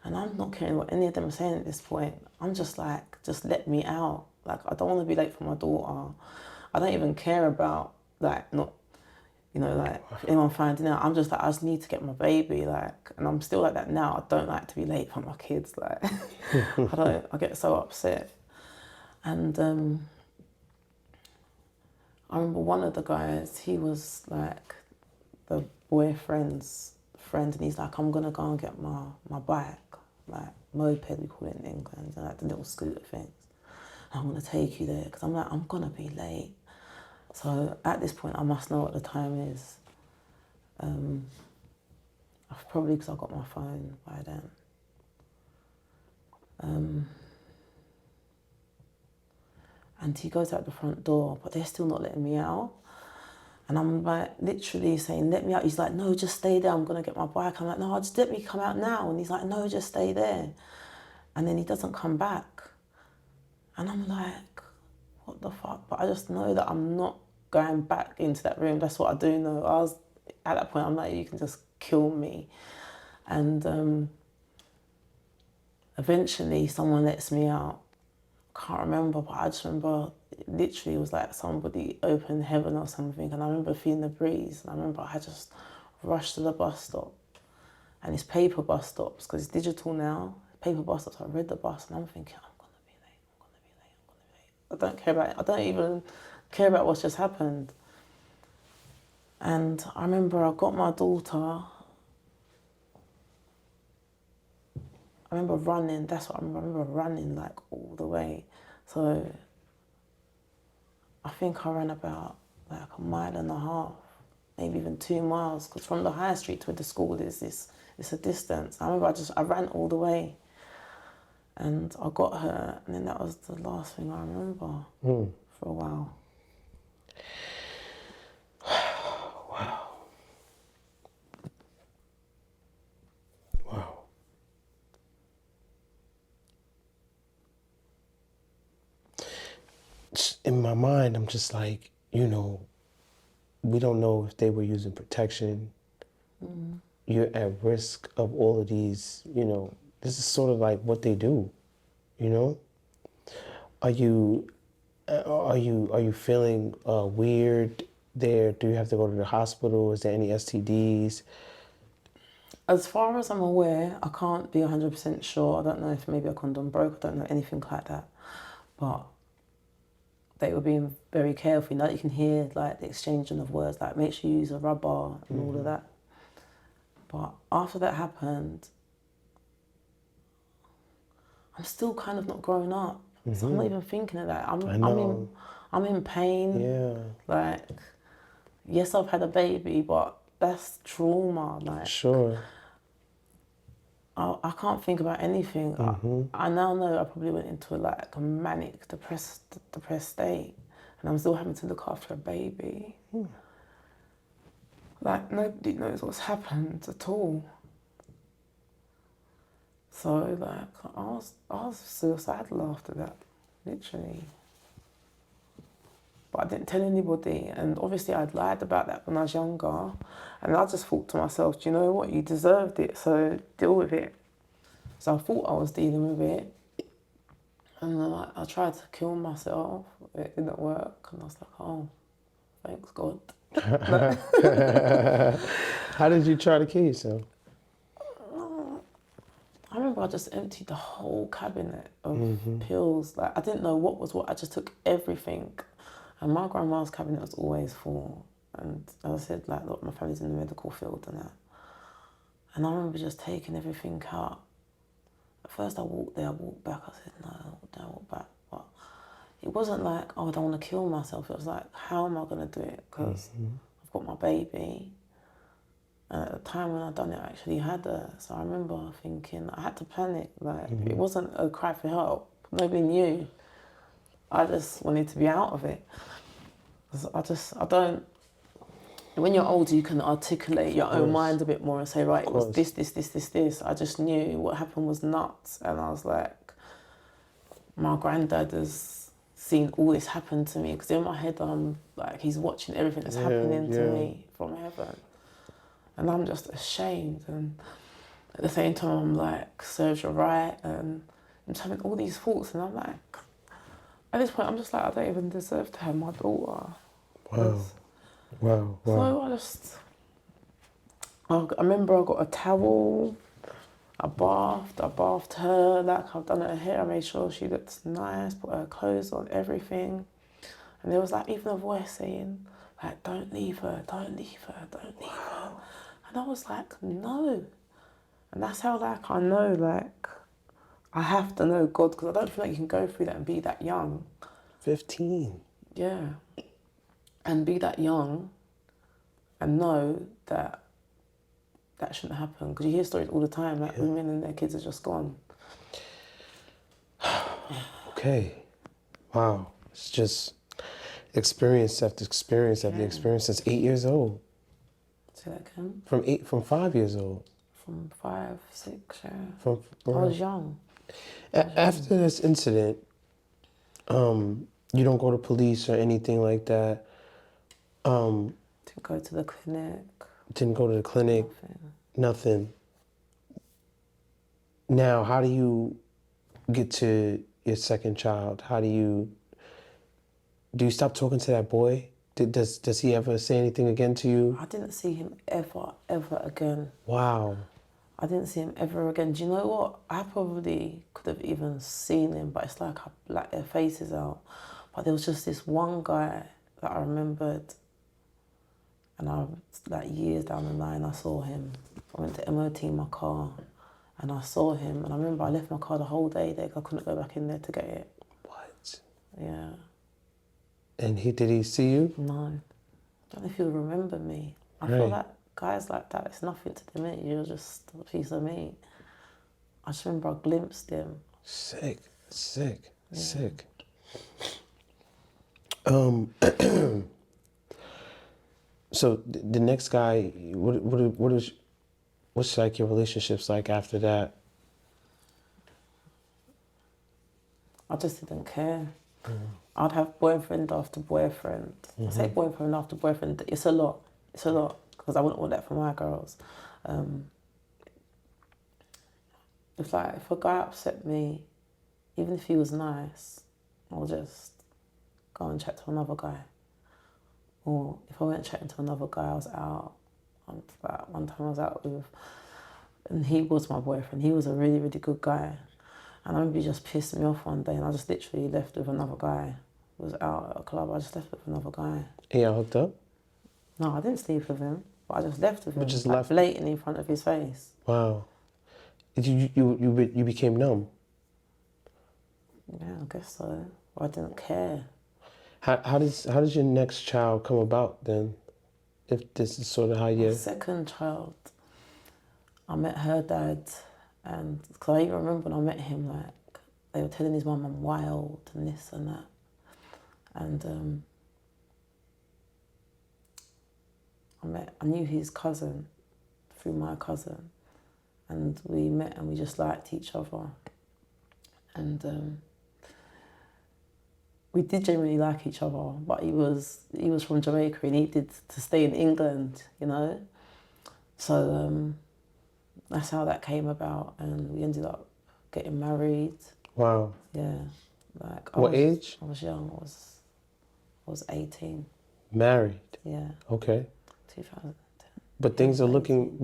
And I'm not caring what any of them are saying at this point. I'm just like, just let me out. Like, I don't want to be late for my daughter. I don't even care about, like, not, like, if anyone finding out. I'm just like, I just need to get my baby, like, and I'm still like that now. I don't like to be late for my kids, like, I get so upset. And I remember one of the guys, he was like the boyfriend's friend, and he's like, I'm gonna go and get my bike, like moped we call it in England, and like the little scooter things. I'm gonna take you there because I'm like, I'm gonna be late. So at this point, I must know what the time is. Probably because I got my phone by then. And he goes out the front door, but they're still not letting me out. And I'm like literally saying, let me out. He's like, no, just stay there. I'm going to get my bike. I'm like, no, just let me come out now. And he's like, no, just stay there. And then he doesn't come back. And I'm like, what the fuck? But I just know that I'm not going back into that room. That's what I do know. At that point, I'm like, you can just kill me. And eventually someone lets me out. Can't remember, but I just remember literally it was like somebody opened heaven or something, and I remember feeling the breeze, and I remember I just rushed to the bus stop, and it's paper bus stops because it's digital now, paper bus stops. I read the bus and I'm thinking, I'm gonna be late, I don't care about it. I don't even care about what's just happened. And I remember I got my daughter. I remember running, that's what I remember. I remember running like all the way. So I think I ran about like a mile and a half, maybe even 2 miles, because from the high street to the school it's a distance. I remember I ran all the way, and I got her, and then that was the last thing I remember for a while. Wow. Wow. In my mind, I'm just like, we don't know if they were using protection. You're at risk of all of these, this is sort of like what they do, Are you feeling weird there? Do you have to go to the hospital? Is there any STDs? As far as I'm aware, I can't be 100% sure. I don't know if maybe a condom broke. I don't know anything like that. But they were being very careful. You can hear like the exchanging of words, like make sure you use a rubber and all of that. But after that happened, I'm still kind of not growing up. So I'm not even thinking of that. I'm in pain. Yeah. Like, yes, I've had a baby, but that's trauma. Like, Sure. I can't think about anything. I now know I probably went into like a manic, depressed state, and I'm still having to look after a baby. Like, nobody knows what's happened at all. So like, I was suicidal after that, literally. But I didn't tell anybody, and obviously I'd lied about that when I was younger, and I just thought to myself, do you know what, you deserved it, so deal with it. So I thought I was dealing with it, and I tried to kill myself. It didn't work, and I was like, oh, thanks God. How did you try to kill yourself? I remember I just emptied the whole cabinet of pills. Like, I didn't know what was what. I just took everything. And my grandma's cabinet was always full. And as I said, like, look, my family's in the medical field and that. And I remember just taking everything out. At first I walked there, I walked back. I said, no, I don't walk back. But it wasn't like, oh, I don't want to kill myself. It was like, how am I going to do it? Because I've got my baby. And at the time when I done it, I actually had her. So I remember thinking, I had to panic. Like, it wasn't a cry for help. Nobody knew. I just wanted to be out of it. I don't, when you're older, you can articulate your own mind a bit more and say, right, it was this. I just knew what happened was nuts. And I was like, my granddad has seen all this happen to me. Because in my head, I'm like, he's watching everything that's happening to me from heaven. And I'm just ashamed. And at the same time, I'm like, serves you right. And I'm just having all these thoughts. And I'm like, at this point, I'm just like, I don't even deserve to have my daughter. Wow. Wow. So I remember I got a towel. I bathed her, like I've done her hair. I made sure she looked nice, put her clothes on, everything. And there was like even a voice saying, like, don't leave her, don't leave her, don't leave her. And I was like, no. And that's how, like, I know, like, I have to know God, because I don't feel like you can go through that and be that young. 15. Yeah. And be that young and know that that shouldn't happen. Because you hear stories all the time, like women and their kids are just gone. Okay. Wow. It's just experience after experience after experience since 8 years old. Say that again? From 5 years old. From 5, 6, yeah. From I was young. After this incident, you don't go to police or anything like that. Didn't go to the clinic. Didn't go to the clinic. Nothing. Now, how do you get to your second child? How do you stop talking to that boy? Does he ever say anything again to you? I didn't see him ever again. Wow. I didn't see him ever again. Do you know what? I probably could have even seen him, but it's like I blacked their faces out. But there was just this one guy that I remembered, and like years down the line, I saw him. I went to MOT in my car, and I saw him, and I remember I left my car the whole day there 'cause I couldn't go back in there to get it. What? Yeah. And did he see you? No. I don't know if he'll remember me. I feel like guys like that, it's nothing to them. You're just a piece of meat. I just remember I glimpsed him. Sick. So the next guy, what's like your relationships like after that? I just didn't care. I'd have boyfriend after boyfriend. I say boyfriend after boyfriend. It's a lot. Because I wouldn't want that for my girls. It's like if a guy upset me, even if he was nice, I'll just go and chat to another guy. Or if I went chatting to another guy, I was out. One time I was out with, and he was my boyfriend. He was a really, really good guy. And I remember he just pissed me off one day, and I just literally left with another guy. I was out at a club, I just left with another guy. And y'all hooked up? No, I didn't sleep with him, but I just left with him. Just like, left? blatantly in front of his face. Wow. You became numb? Yeah, I guess so. I didn't care. How does your next child come about then? If this is sort of how you... My second child, I met her dad, and because I even remember when I met him, like, they were telling his mum I'm wild and this and that. And I knew his cousin through my cousin, and we met and we just liked each other. And we did genuinely like each other, but he was from Jamaica and he needed to stay in England, you know. So that's how that came about, and we ended up getting married. Wow. Yeah, like What age? I was young. I was 18. Married. Yeah. Okay. 2010. But things are looking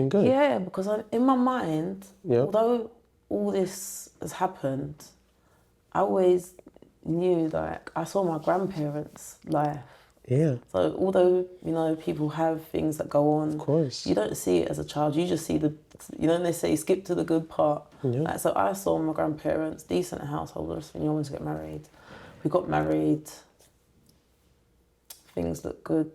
good. Yeah, because in my mind, Yeah. although all this has happened, I always knew, like, I saw my grandparents' life. Yeah. So although, you know, people have things that go on, Of course. you don't see it as a child. You just see you know, they say skip to the good part. Yeah. Like, so I saw my grandparents, decent householders, when you want to get married. We got married. Things looked good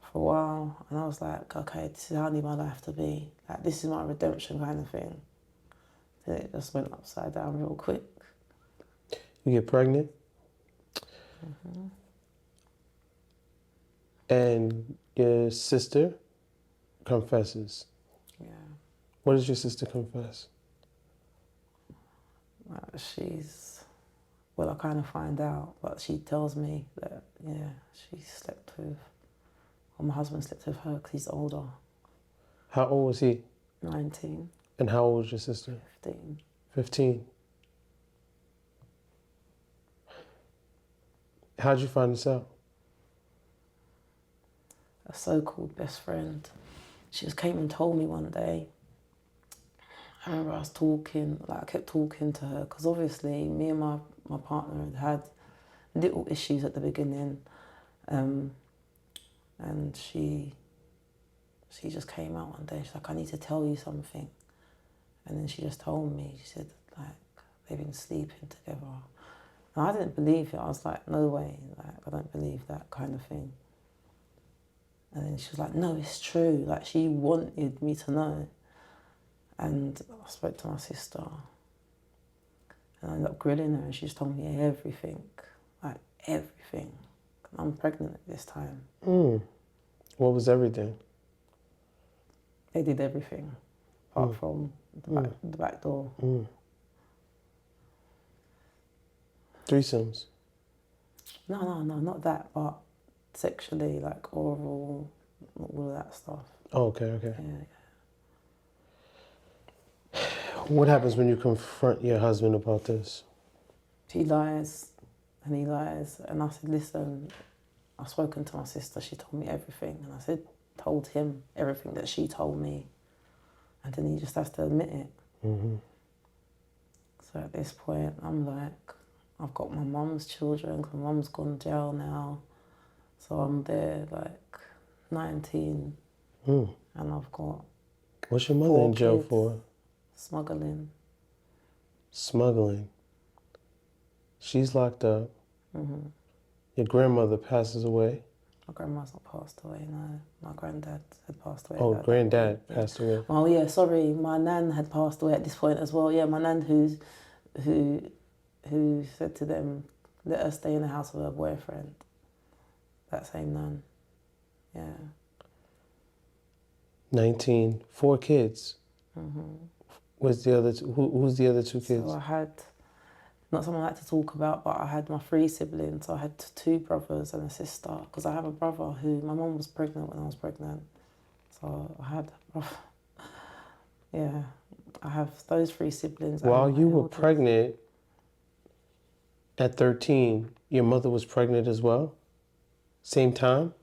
for a while. And I was like, okay, this is how I need my life to be. Like, this is my redemption kind of thing. Then it just went upside down real quick. You get pregnant. And your sister confesses. Yeah. What does your sister confess? Well, I kind of find out, but she tells me that, yeah, she slept with, or my husband slept with her because he's older. How old was he? 19. And how old was your sister? 15. 15. How'd you find this out? A so-called best friend. She just came and told me one day. I remember I was talking, like I kept talking to her because obviously me and my partner had little issues at the beginning, and she just came out one day. She's like, I need to tell you something, and then she just told me. She said, like, they've been sleeping together, and I didn't believe it. I was like, no way, like, I don't believe that kind of thing. And then she was like, no, it's true. Like, she wanted me to know. And I spoke to my sister, and I ended up grilling her, and she just told me everything, like everything. I'm pregnant at this time. What was everything? They did everything, apart from the back door. Threesomes? No, not that, but sexually, like oral, all of that stuff. Oh, okay. Yeah. What happens when you confront your husband about this? She lies, and he lies, and I said, listen, I've spoken to my sister, she told me everything, and I told him everything that she told me, and then he just has to admit it. So at this point, I'm like, I've got my mum's children, because my mum's gone to jail now, so I'm there, like, 19, and I've got What's your mother 4 in jail kids. for? Smuggling. Smuggling. She's locked up. Your grandmother passes away. My grandma's not passed away, no. My granddad had passed away. Oh, granddad passed away. Oh yeah, sorry. My nan had passed away at this point as well. Yeah, my nan who said to them, let her stay in the house with her boyfriend. That same nan. Yeah. 19, 4 kids. Where's the other two? Who's the other 2 kids? So I had, not something I like to talk about, but I had my 3 siblings. I had 2 brothers and a sister, because I have a brother who, my mum was pregnant when I was pregnant. So I had a brother. Yeah, I have those 3 siblings. While you were pregnant at 13, your mother was pregnant as well? Same time?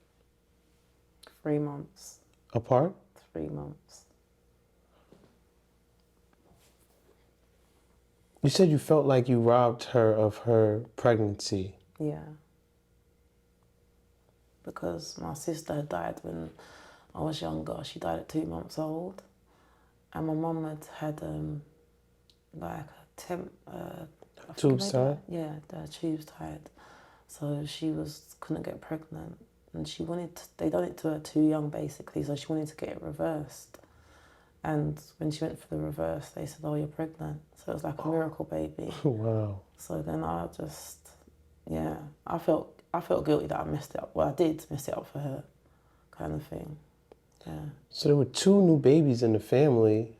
3 months. Apart? 3 months. You said you felt like you robbed her of her pregnancy. Yeah. Because my sister had died when I was younger. She died at 2 months old. And my mum had like Tubes tied? Yeah, the tubes tied. So she couldn't get pregnant. And they done it to her too young basically, so she wanted to get it reversed. And when she went for the reverse, they said, oh, you're pregnant. So it was like a miracle baby. Wow. So then I felt guilty that I messed it up. Well, I did mess it up for her, kind of thing. Yeah. So there were 2 new babies in the family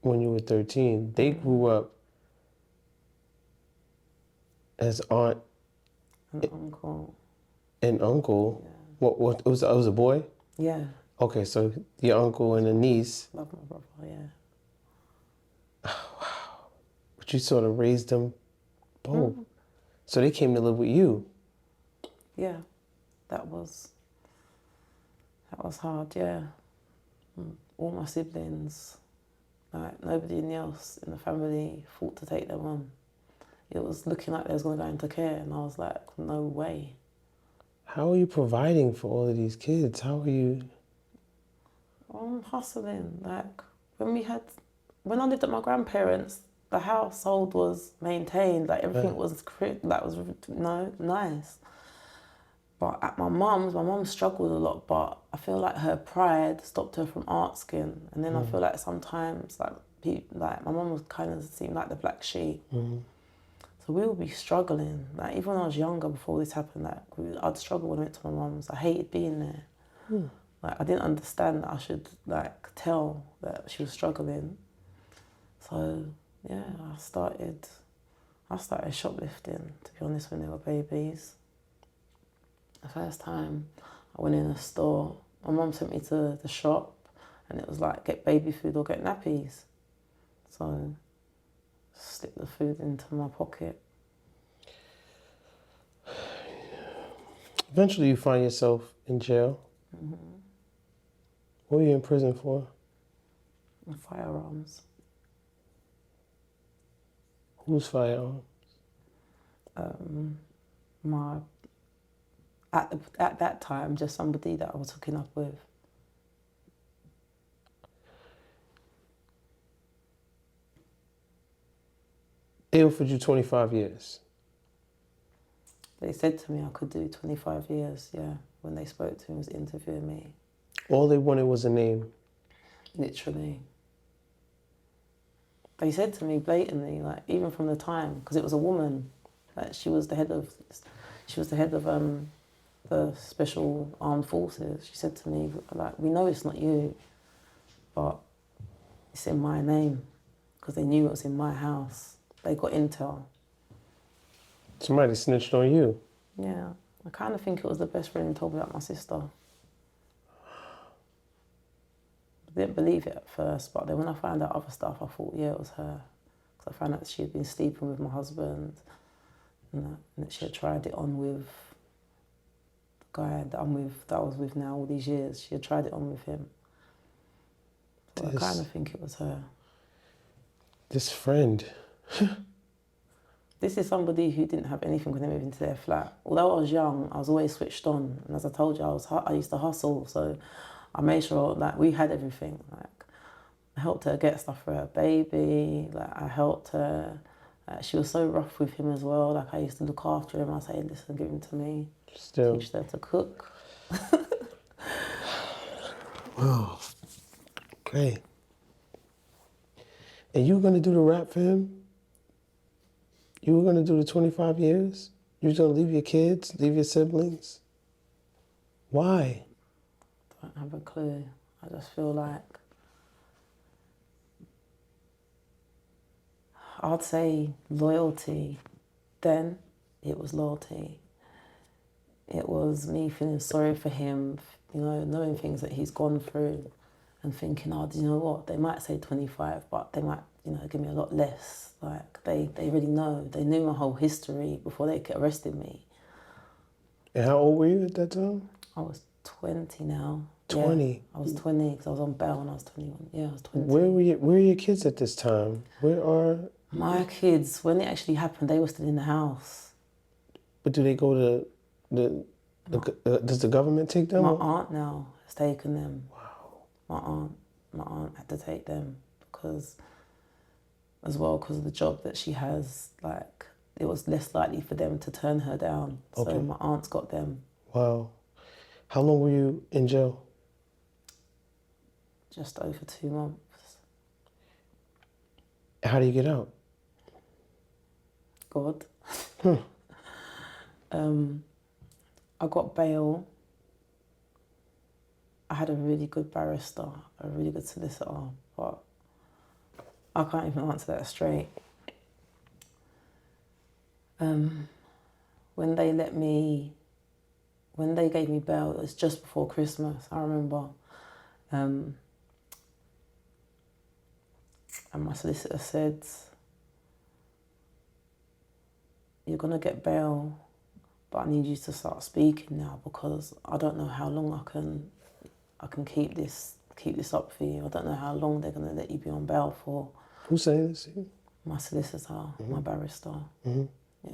when you were 13. They grew up as aunt And uncle. and uncle. Yeah. What it was a boy? Yeah. Okay, so your uncle and a niece. Love my brother, yeah. But you sort of raised them both. So they came to live with you. Yeah. That was That was hard, yeah. All my siblings, like nobody else in the family fought to take them on. It was looking like they was going to go into care, and I was like, no way. How are you providing for all of these kids? How are you? I'm hustling. Like when I lived at my grandparents, the household was maintained. Like everything was nice. But at my mum struggled a lot. But I feel like her pride stopped her from asking. And then I feel like sometimes like my mum was kind of seemed like the black sheep. So we would be struggling. Like even when I was younger, before this happened, I'd struggle when I went to my mum's. I hated being there. Like I didn't understand that I should like tell that she was struggling. So yeah, I started shoplifting, to be honest, when they were babies. The first time I went in a store, my mum sent me to the shop, and it was like get baby food or get nappies. So slip the food into my pocket. Eventually, you find yourself in jail. What were you in prison for? And firearms. Whose firearm? My at that time, just somebody that I was hooking up with. They offered you 25 years. They said to me I could do 25 years, yeah, when they spoke to me, was interviewing me. All they wanted was a name. Literally. They said to me blatantly, like even from the time, because it was a woman, like she was the head of the Special Armed Forces. She said to me, like, we know it's not you, but it's in my name, because they knew it was in my house. They got intel. Somebody snitched on you. Yeah, I kind of think it was the best friend who told me about my sister. I didn't believe it at first, but then when I found out other stuff, I thought, yeah, it was her. Because I found out that she had been sleeping with my husband, and that she had tried it on with the guy that I was with now all these years. She had tried it on with him. So I kind of think it was her. This friend. This is somebody who didn't have anything when they moved into their flat. Although I was young, I was always switched on. And as I told you, I used to hustle, so I made sure that we had everything. Like, I helped her get stuff for her baby. Like, I helped her. She was so rough with him as well. Like, I used to look after him. I say, listen, give him to me. Still. Teach her to cook. Wow. Okay. And you were going to do the rap for him? You were going to do the 25 years? You were going to leave your kids, leave your siblings? Why? Don't have a clue. I just feel like I'd say loyalty. Then it was loyalty. It was me feeling sorry for him, you know, knowing things that he's gone through and thinking, oh, do you know what? They might say 25, but they might, you know, give me a lot less. Like, they already know. They knew my whole history before they arrested me. And how old were you at that time? I was 20 now. 20? Yeah, I was 20 because I was on bail when I was 21. Yeah, I was 20. Where are your kids at this time? Where are... My kids, when it actually happened, they were still in the house. But do they go to does the government take them? My aunt now has taken them. Wow. My aunt had to take them because of the job that she has, like, it was less likely for them to turn her down. Okay. So my aunt's got them. Wow. How long were you in jail? Just over 2 months. How do you get out? God. I got bail. I had a really good barrister, a really good solicitor, but I can't even answer that straight. When they gave me bail, it was just before Christmas, I remember. And my solicitor said, you're gonna get bail, but I need you to start speaking now because I don't know how long I can I can keep this up for you. I don't know how long they're gonna let you be on bail for. Who's saying this? My solicitor, my barrister. Mm-hmm. Yeah,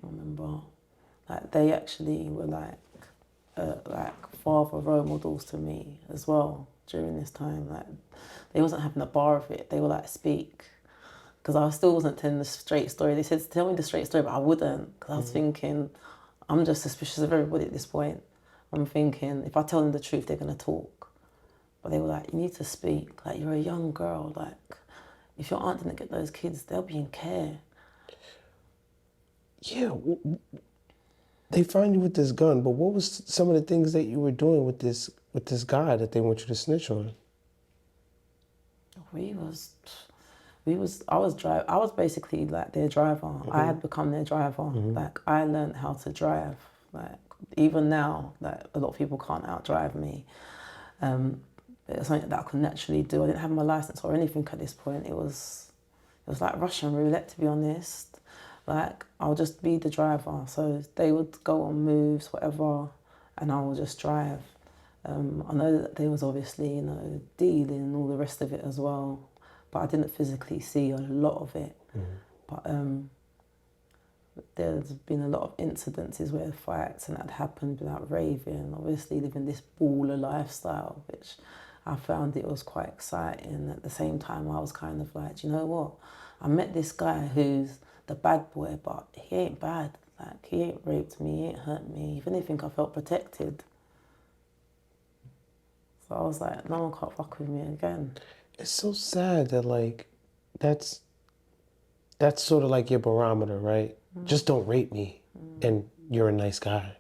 I remember. Like they actually were like father role models to me as well during this time. Like they wasn't having a bar of it. They were like, speak, because I still wasn't telling the straight story. They said tell me the straight story, but I wouldn't, because I was thinking I'm just suspicious of everybody at this point. I'm thinking if I tell them the truth, they're gonna talk. But they were like, you need to speak. Like you're a young girl. Like if your aunt didn't get those kids, they'll be in care. Yeah, they find you with this gun, but what was some of the things that you were doing with this guy that they want you to snitch on? I was basically like their driver. I had become their driver. Like I learned how to drive. Like even now, like a lot of people can't outdrive me. It's something that I could naturally do. I didn't have my license or anything at this point. It was like Russian roulette, to be honest. Like I'll just be the driver. So they would go on moves, whatever, and I will just drive. I know that there was obviously, dealing and all the rest of it as well, but I didn't physically see a lot of it. But there's been a lot of incidences where fights and that happened without raving. Obviously living this baller lifestyle, which I found it was quite exciting. At the same time, I was kind of like, you know what? I met this guy who's the bad boy, but he ain't bad. Like he ain't raped me, he ain't hurt me. If anything, I felt protected. So I was like, no one can't fuck with me again. It's so sad that like that's sort of like your barometer, right? Just don't rape me and you're a nice guy.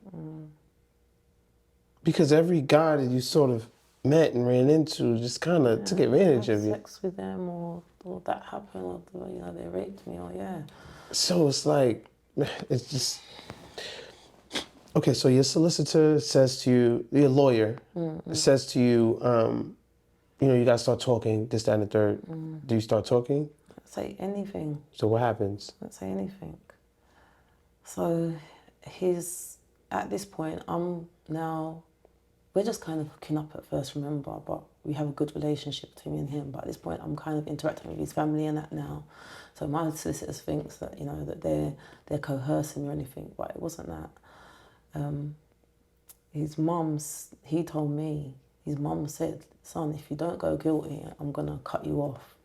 Because every guy that you sort of met and ran into just kind of took advantage of you. Sex with them or that happened or they raped me or So it's like, it's just, okay, so your solicitor says to you, your lawyer says to you, you got to start talking, this, that, and the third. Do you start talking? Say anything. So what happens? Don't say anything. So at this point, we're just kind of hooking up at first, remember, but we have a good relationship between me and him. But at this point, I'm kind of interacting with his family and that now. So my solicitors thinks that, that they're coercing me or anything, but it wasn't that. He told me, his mum said, son, if you don't go guilty, I'm going to cut you off.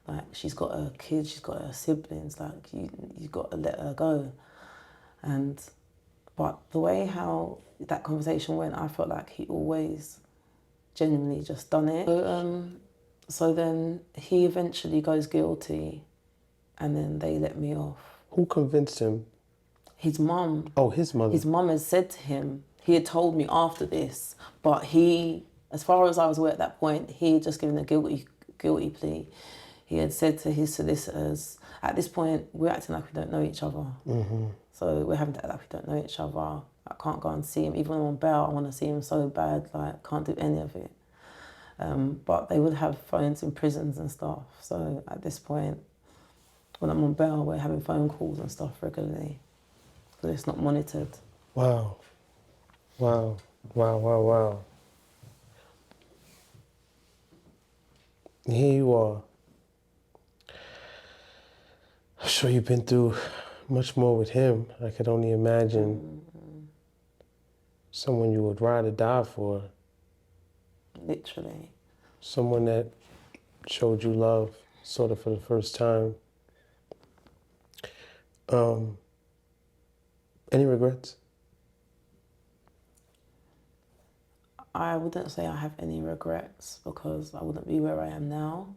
Like, she's got her kids, she's got her siblings, like, you've got to let her go. But the way how that conversation went, I felt like he always genuinely just done it. So then he eventually goes guilty and then they let me off. Who convinced him? His mum. Oh, his mother. His mum had said to him, he had told me after this, but as far as I was aware at that point, he had just given a guilty plea. He had said to his solicitors, at this point, we're acting like we don't know each other. So we're having to act like we don't know each other. I can't go and see him. Even when I'm on bail, I want to see him so bad, like, can't do any of it. But they would have phones in prisons and stuff. So at this point, when I'm on bail, we're having phone calls and stuff regularly. So it's not monitored. Wow. Wow. Wow, wow, wow. Here you are. I'm sure you've been through much more with him. I could only imagine someone you would ride or die for. Literally. Someone that showed you love sort of for the first time. Any regrets? I wouldn't say I have any regrets because I wouldn't be where I am now.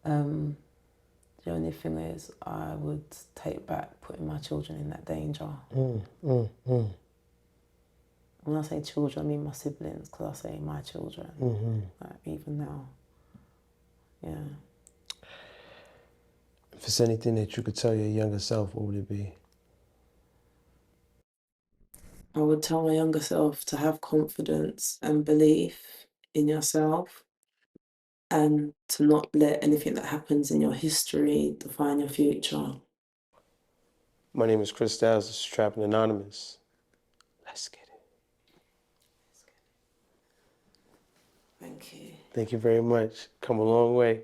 The only thing is I would take back putting my children in that danger. When I say children, I mean my siblings, because I say my children, like even now. Yeah. If there's anything that you could tell your younger self, what would it be? I would tell my younger self to have confidence and belief in yourself and to not let anything that happens in your history define your future. My name is Chris Styles. This is Trappin Anonymous. Let's get it. Thank you. Thank you very much. Come a long way.